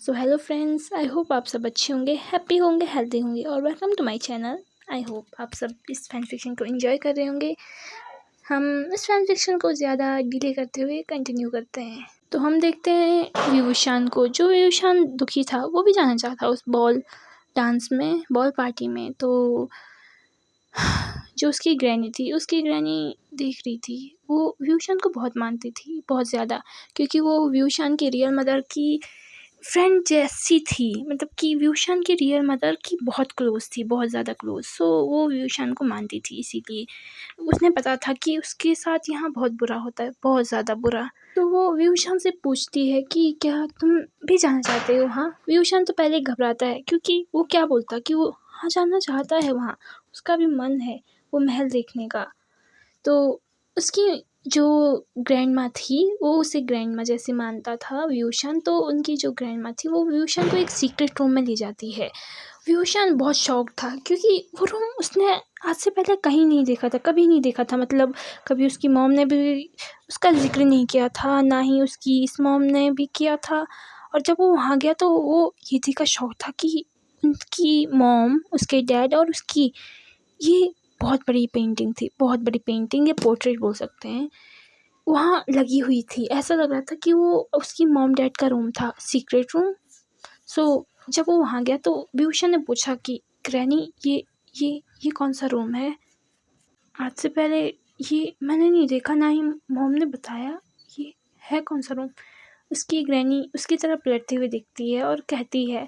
So hello friends, I hope आप सब अच्छे होंगे, हैप्पी होंगे, हेल्दी होंगे और welcome to my channel. I hope आप सब इस फैन फिक्शन को एंजॉय कर रहे होंगे। हम इस फैन फिक्शन को ज़्यादा डिले करते हुए कंटिन्यू करते हैं। तो हम देखते हैं विभूषण को। जो विभूषण दुखी था वो भी जाना चाहता उस बॉल डांस में, बॉल पार्टी में। तो जो उसकी ग्रैनी थी, उसकी ग्रैनी देख रही थी, वो विभूषण को बहुत मानती थी, बहुत ज़्यादा, क्योंकि वो विभूषण की रियल मदर की फ्रेंड जैसी थी। मतलब कि विभूषण की रियल मदर की बहुत क्लोज थी, बहुत ज़्यादा क्लोज। सो वो विभूषण को मानती थी, इसीलिए उसने पता था कि उसके साथ यहाँ बहुत बुरा होता है, बहुत ज़्यादा बुरा। तो वो विभूषण से पूछती है कि क्या तुम भी जाना चाहते हो? हाँ। विभूषण तो पहले घबराता है, क्योंकि वो क्या बोलता कि वो हाँ जाना चाहता है वहाँ, उसका भी मन है वो महल देखने का। तो उसकी जो ग्रैंड माँ थी वो उसे ग्रैंड माँ जैसे मानता था विभूषण। तो उनकी जो ग्रैंड माँ थी वो विभूषण को एक सीक्रेट रूम में ले जाती है। विभूषण बहुत शॉक था, क्योंकि वो रूम उसने आज से पहले कहीं नहीं देखा था, कभी नहीं देखा था। मतलब कभी उसकी मॉम ने भी उसका जिक्र नहीं किया था, ना ही उसकी इस मॉम ने भी किया था। और जब वो वहाँ गया तो वो ये देखकर शॉक था कि उनकी मॉम, उसके डैड और उसकी ये बहुत बड़ी पेंटिंग थी, बहुत बड़ी पेंटिंग या पोर्ट्रेट बोल सकते हैं, वहाँ लगी हुई थी। ऐसा लग रहा था कि वो उसकी मॉम डैड का रूम था, सीक्रेट रूम। सो जब वो वहाँ गया तो विभूषण ने पूछा कि ग्रैनी ये कौन सा रूम है? आज से पहले ये मैंने नहीं देखा, ना ही मॉम ने बताया, ये है कौन सा रूम? उसकी ग्रैनी उसकी तरफ पलटते हुए देखती है और कहती है,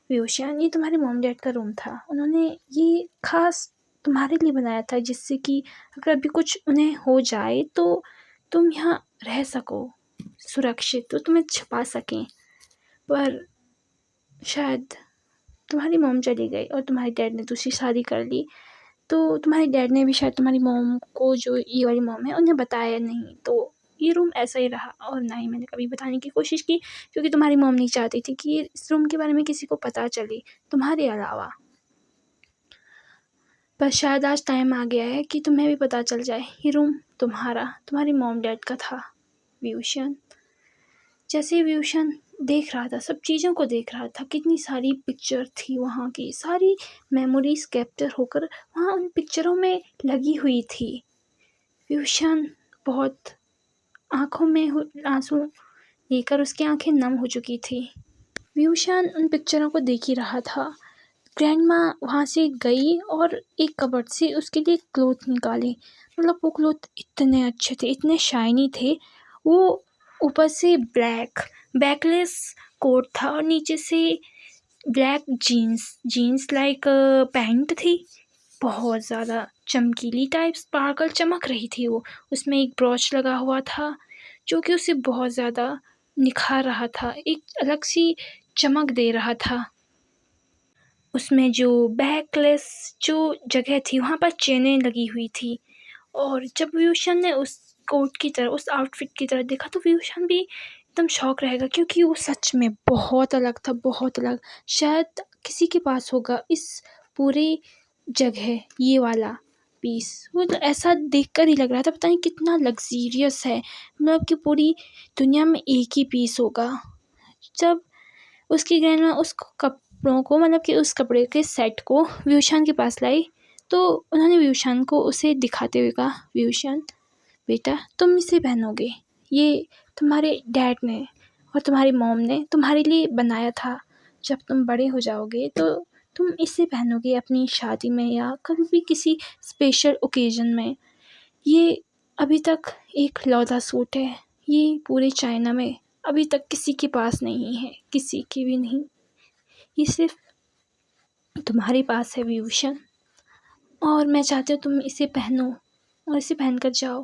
विभूषण ये तुम्हारे मॉम डैड का रूम था, उन्होंने ये खास तुम्हारे लिए बनाया था, जिससे कि अगर अभी कुछ उन्हें हो जाए तो तुम यहाँ रह सको सुरक्षित, तो तुम्हें छुपा सकें। पर शायद तुम्हारी मॉम चली गई और तुम्हारे डैड ने दूसरी शादी कर ली, तो तुम्हारे डैड ने भी शायद तुम्हारी मॉम को, जो ये वाली मॉम है, उन्हें बताया नहीं। तो ये रूम ऐसा ही रहा और ना ही मैंने कभी बताने की कोशिश की, क्योंकि तुम्हारी मॉम नहीं चाहती थी कि इस रूम के बारे में किसी को पता चले तुम्हारे अलावा। पर शायद आज टाइम आ गया है कि तुम्हें भी पता चल जाए, ये रूम तुम्हारी मॉम डैड का था। विभूषण जैसे विभूषण देख रहा था, सब चीज़ों को देख रहा था, कितनी सारी पिक्चर थी वहाँ की, सारी मेमोरीज कैप्चर होकर वहाँ उन पिक्चरों में लगी हुई थी। विभूषण बहुत आँखों में आंसू लेकर उसकी आंखें नम हो चुकी थी। विभूषण उन पिक्चरों को देख ही रहा था। ग्रैंड माँ वहाँ से गई और एक कबर्ड से उसके लिए क्लोथ निकाले। मतलब वो क्लोथ इतने अच्छे थे, इतने शाइनी थे। वो ऊपर से बैकलेस कोट था और नीचे से ब्लैक जीन्स लाइक पैंट थी, बहुत ज़्यादा चमकीली टाइप, स्पार्कल चमक रही थी वो। उसमें एक ब्रॉच लगा हुआ था जो कि उसे बहुत ज़्यादा निखार रहा था, एक अलग सी चमक दे रहा था। उसमें जो बैकलेस जो जगह थी वहाँ पर चेनें लगी हुई थी। और जब विभूषण ने उस कोट की तरफ, उस आउटफिट की तरफ देखा तो विभूषण भी एकदम शॉक रहेगा, क्योंकि वो सच में बहुत अलग था, बहुत अलग। शायद किसी के पास होगा इस पूरी जगह ये वाला पीस। वो तो ऐसा देखकर ही लग रहा था, पता नहीं कितना लग्जीरियस है, मतलब कि पूरी दुनिया में एक ही पीस होगा। जब उसकी ग्रैंडमा उस कपड़ों को, मतलब कि उस कपड़े के सेट को विभूषण के पास लाई, तो उन्होंने विभूषण को उसे दिखाते हुए कहा, विभूषण बेटा तुम इसे पहनोगे, ये तुम्हारे डैड ने और तुम्हारी मॉम ने तुम्हारे लिए बनाया था। जब तुम बड़े हो जाओगे तो तुम इसे पहनोगे अपनी शादी में या कभी भी किसी स्पेशल ओकेजन में। ये अभी तक एक लौता सूट है, ये पूरे चाइना में अभी तक किसी के पास नहीं है, किसी की भी नहीं। ये सिर्फ तुम्हारे पास है विभूषण, और मैं चाहती हूँ तुम इसे पहनो और इसे पहन कर जाओ।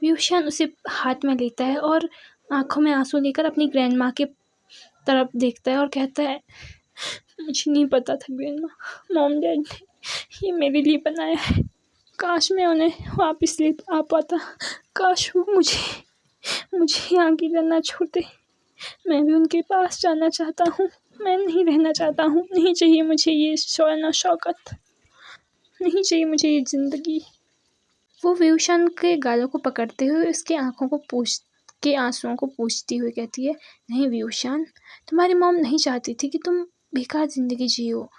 विभूषण उसे हाथ में लेता है और आंखों में आंसू लेकर अपनी ग्रैंड माँ के तरफ देखता है और कहता है, मुझे नहीं पता था ग्रैंड माँ, मॉम डैड ने ये मेरे लिए बनाया है। काश मैं उन्हें वापस ले आ पाता, काश वो मुझे यहाँ की रहना छोड़ दे। मैं भी उनके पास जाना चाहता हूँ, मैं नहीं रहना चाहता हूँ। नहीं चाहिए मुझे ये शौन शौकत, नहीं चाहिए मुझे ये ज़िंदगी। वो विभूषण के गालों को पकड़ते हुए उसकी आंखों को के आंसुओं को पोंछती हुई कहती है, नहीं व्यूशन, तुम्हारी मॉम नहीं चाहती थी कि तुम बेकार ज़िंदगी जियो।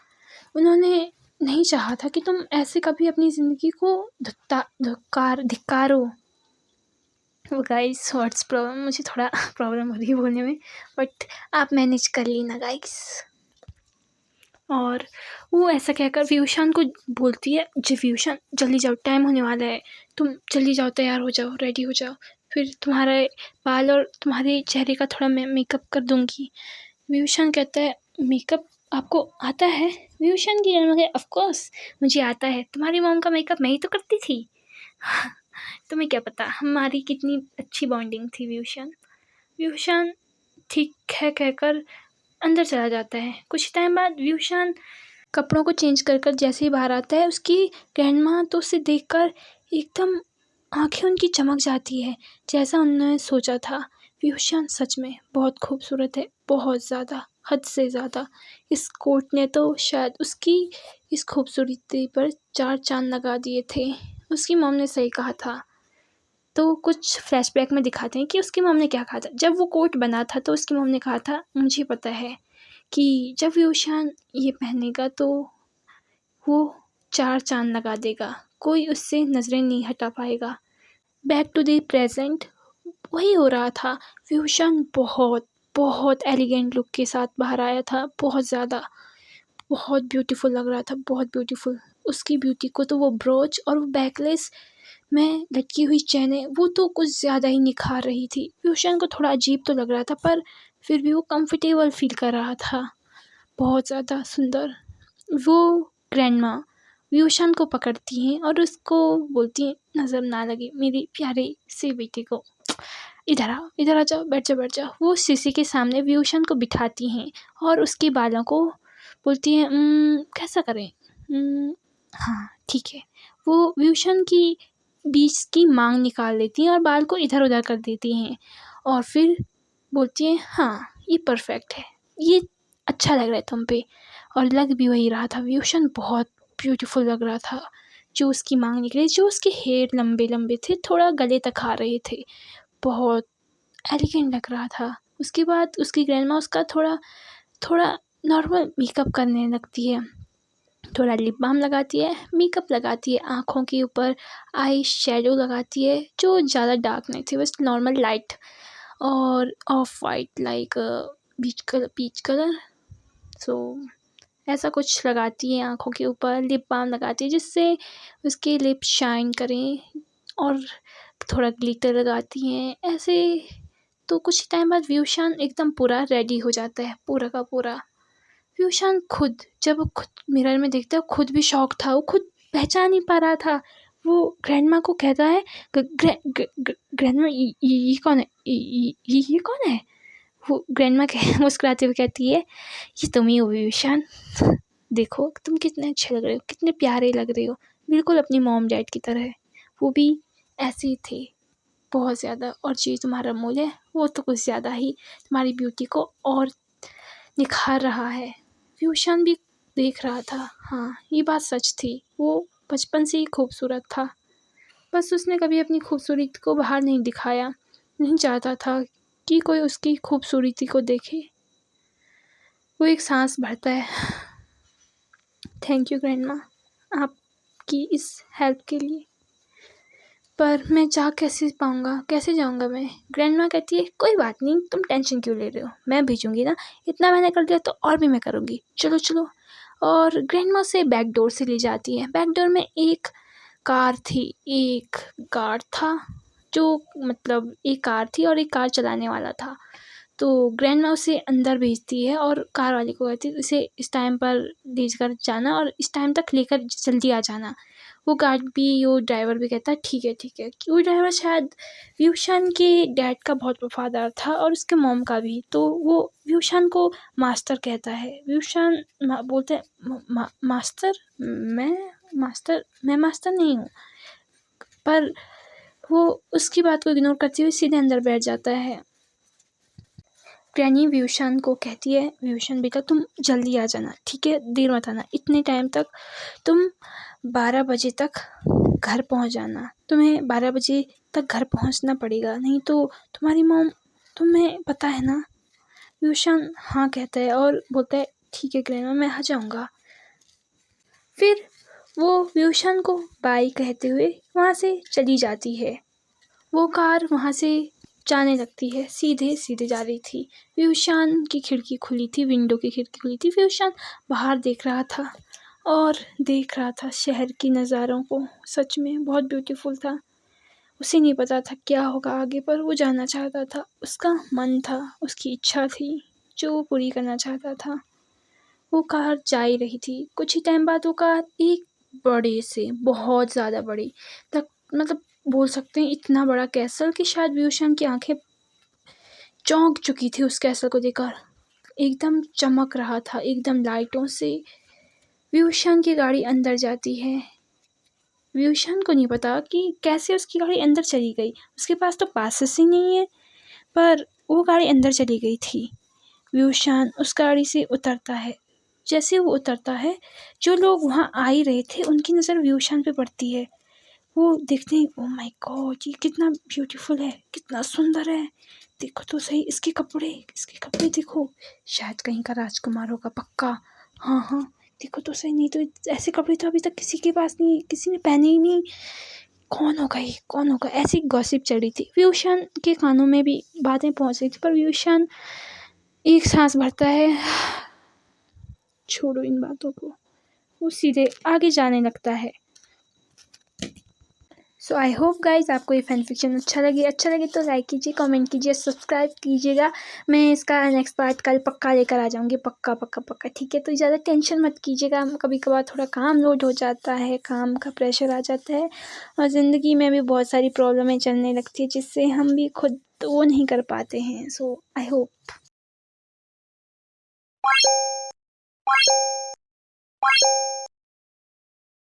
उन्होंने नहीं चाहा था कि तुम ऐसे कभी अपनी ज़िंदगी को धिक्कारो। वो गाइस व्हाट्स प्रॉब्लम, मुझे थोड़ा प्रॉब्लम हो रही है बोलने में, बट आप मैनेज कर लेना गाइस। और वो ऐसा कहकर व्यूशन को बोलती है, जी व्यूशन जल्दी जाओ, टाइम होने वाला है, तुम जल्दी जाओ, तैयार हो जाओ, रेडी हो जाओ, फिर तुम्हारे बाल और तुम्हारे चेहरे का थोड़ा मैं मेकअप कर दूँगी। व्यूशन कहता है, मेकअप आपको आता है? व्यूशन की जन्म ऑफ कोर्स मुझे आता है, तुम्हारी मॉम का मेकअप मैं ही तो करती थी। तुम्हें क्या पता हमारी कितनी अच्छी बॉन्डिंग थी व्यूशन। व्यूशन ठीक है कहकर अंदर चला जाता है। कुछ टाइम बाद व्यूशन कपड़ों को चेंज कर कर जैसे ही बाहर आता है, उसकी ग्रैंडमा तो उसे देखकर एकदम आंखें उनकी चमक जाती है, जैसा उन्होंने सोचा था। व्यूशन सच में बहुत खूबसूरत है, बहुत ज़्यादा, हद से ज़्यादा। इस कोट ने तो शायद उसकी इस खूबसूरती पर 4 चाँद लगा दिए थे। उसकी मॉम ने सही कहा था। तो कुछ फ्लैशबैक में दिखाते हैं कि उसकी मॉम ने क्या कहा था। जब वो कोट बना था तो उसकी मॉम ने कहा था, मुझे पता है कि जब व्यूशन ये पहनेगा तो वो 4 चाँद लगा देगा, कोई उससे नज़रें नहीं हटा पाएगा। बैक टू द प्रेजेंट वही हो रहा था। व्यूशन बहुत एलिगेंट लुक के साथ बाहर आया था, बहुत ज़्यादा, बहुत ब्यूटीफुल लग रहा था, बहुत ब्यूटीफुल। उसकी ब्यूटी को तो वो ब्रोच और वो बैकलेस में लटकी हुई चैनें, वो तो कुछ ज़्यादा ही निखार रही थी। व्यूशन को थोड़ा अजीब तो लग रहा था, पर फिर भी वो कंफर्टेबल फील कर रहा था, बहुत ज़्यादा सुंदर। वो ग्रैंडमा व्यूशन को पकड़ती हैं और उसको बोलती हैं, नज़र ना लगे मेरी प्यारे से बेटे को, इधर आओ, इधर आ जाओ, बैठ जाओ, बैठ जाओ। वो शीशे के सामने व्यूशन को बिठाती हैं और उसके बालों को बोलती हैं, कैसा करें? हाँ ठीक है। वो व्यूशन की बीच की मांग निकाल लेती हैं और बाल को इधर उधर कर देती हैं और फिर बोलती हैं, हाँ ये परफेक्ट है, ये अच्छा लग रहा है तुम पे। और लग भी वही रहा था, व्यूशन बहुत ब्यूटीफुल लग रहा था। जो उसकी मांग निकली, जो उसके हेयर लंबे लंबे थे, थोड़ा गले तक आ रहे थे, बहुत एलिगेंट लग रहा था। उसके बाद उसकी ग्रैंडमा उसका थोड़ा नॉर्मल मेकअप करने लगती है, थोड़ा लिप बाम लगाती है, मेकअप लगाती है, आँखों के ऊपर आई शेडो लगाती है, जो ज़्यादा डार्क नहीं थी, बस नॉर्मल लाइट और off white like peach colour. So ऐसा कुछ लगाती है आँखों के ऊपर, लिप बाम लगाती है जिससे उसके लिप शाइन करें, और थोड़ा ग्लिटर लगाती हैं ऐसे। तो कुछ टाइम बाद व्यूशन एकदम पूरा रेडी हो जाता है, पूरा का पूरा। व्यूशन खुद जब वो खुद मिरर में देखता है, खुद भी शॉक था, वो खुद पहचान नहीं पा रहा था। वो ग्रैंडमा को कहता है, ग्रैंडमा ये कौन है, ये कौन है? वो ग्रैंडमा मुस्कुराते हुए कहती है, ये तुम ही हो व्यूशन, देखो तुम कितने अच्छे लग रहे हो, कितने प्यारे लग रहे हो, बिल्कुल अपनी मॉम डैड की तरह। वो भी ऐसे ही थे, बहुत ज़्यादा। और जी तुम्हारा मूल है, वो तो कुछ ज़्यादा ही तुम्हारी ब्यूटी को और निखार रहा है। व्यूशन भी देख रहा था, हाँ ये बात सच थी, वो बचपन से ही खूबसूरत था, बस उसने कभी अपनी खूबसूरती को बाहर नहीं दिखाया, नहीं चाहता था कि कोई उसकी खूबसूरती को देखे। वो एक सांस भरता है, थैंक यू ग्रैंडमा, आपकी इस हेल्प के लिए, पर मैं जा कैसे पाऊँगा, कैसे जाऊँगा मैं? ग्रैंडमा कहती है, कोई बात नहीं, तुम टेंशन क्यों ले रहे हो, मैं भेजूँगी ना, इतना मैंने कर दिया तो और भी मैं करूँगी, चलो चलो। और ग्रैंडमा उसे बैक डोर से ले जाती है। बैक डोर में एक कार थी, एक गार्ड था, जो मतलब एक कार थी और एक कार चलाने वाला था। तो ग्रैंडमा उसे अंदर भेजती है और कार वाले को कहती है, इसे इस टाइम पर लेकर जाना और इस टाइम तक लेकर जल्दी आ जाना। वो गार्ड भी, वो ड्राइवर भी कहता है, ठीक है ठीक है। वो ड्राइवर शायद व्यूशन के डैड का बहुत वफादार था और उसके मॉम का भी, तो वो व्यूशन को मास्टर कहता है। व्यूशन बोलते हैं, मास्टर, मैं मास्टर नहीं हूँ, पर वो उसकी बात को इग्नोर करते हुए सीधे अंदर बैठ जाता है। ग्रैनी व्यूशन को कहती है, व्यूशन बेटा तुम जल्दी आ जाना, ठीक है, देर मत आना, इतने टाइम तक तुम 12 बजे तक घर पहुंच जाना, तुम्हें 12 बजे तक घर पहुंचना पड़ेगा, नहीं तो तुम्हारी मॉम, तुम्हें पता है ना। व्यूशन हाँ कहता है और बोलता है ठीक है ग्रैंडमा, मैं आ जाऊँगा। फिर वो व्यूशन को बाय कहते हुए वहाँ से चली जाती है। वो कार वहाँ से जाने लगती है, सीधे सीधे जा रही थी। व्यूशन की खिड़की खुली थी, विंडो की खिड़की खुली थी। व्यूशन बाहर देख रहा था और देख रहा था शहर की नज़ारों को। सच में बहुत ब्यूटीफुल था। उसे नहीं पता था क्या होगा आगे, पर वो जानना चाहता था। उसका मन था, उसकी इच्छा थी जो वो पूरी करना चाहता था। वो कार जा ही रही थी। कुछ ही टाइम बाद वो कार एक बड़े से, बहुत ज़्यादा बड़े तक, मतलब बोल सकते हैं इतना बड़ा कैसल कि शायद व्यूशन की आंखें चौंक चुकी थी उस कैसल को देखकर। एकदम चमक रहा था, एकदम लाइटों से। व्यूशन की गाड़ी अंदर जाती है। व्यूशन को नहीं पता कि कैसे उसकी गाड़ी अंदर चली गई। उसके पास तो पासेस ही नहीं है, पर वो गाड़ी अंदर चली गई थी। व्यूशन उस गाड़ी से उतरता है। जैसे वो उतरता है, जो लोग वहाँ आ ही रहे थे उनकी नज़र व्यूशन पे पड़ती है। वो देखते हैं, ओह माय गॉड, ये कितना ब्यूटीफुल है, कितना सुंदर है। देखो तो सही इसके कपड़े देखो, शायद कहीं का राजकुमार होगा पक्का। हाँ हाँ, देखो तो सही, नहीं तो ऐसे कपड़े तो अभी तक किसी के पास नहीं, किसी ने पहने ही नहीं। कौन होगा ये, कौन होगा? ऐसी गॉसिप चल रही थी। व्यूशन के कानों में भी बातें पहुंच रही थी, पर व्यूशन एक सांस भरता है, छोड़ो इन बातों को। वो सीधे आगे जाने लगता है। सो आई होप गाइज आपको ये फैन फिक्शन अच्छा लगे तो लाइक कीजिए, कमेंट कीजिए, सब्सक्राइब कीजिएगा। मैं इसका नेक्स्ट पार्ट कल पक्का लेकर आ जाऊँगी, पक्का पक्का पक्का, ठीक है। तो ज़्यादा टेंशन मत कीजिएगा, कभी कभार थोड़ा काम लोड हो जाता है, काम का प्रेशर आ जाता है, और ज़िंदगी में भी बहुत सारी प्रॉब्लमें चलने लगती है जिससे हम भी खुद वो नहीं कर पाते हैं। सो आई होप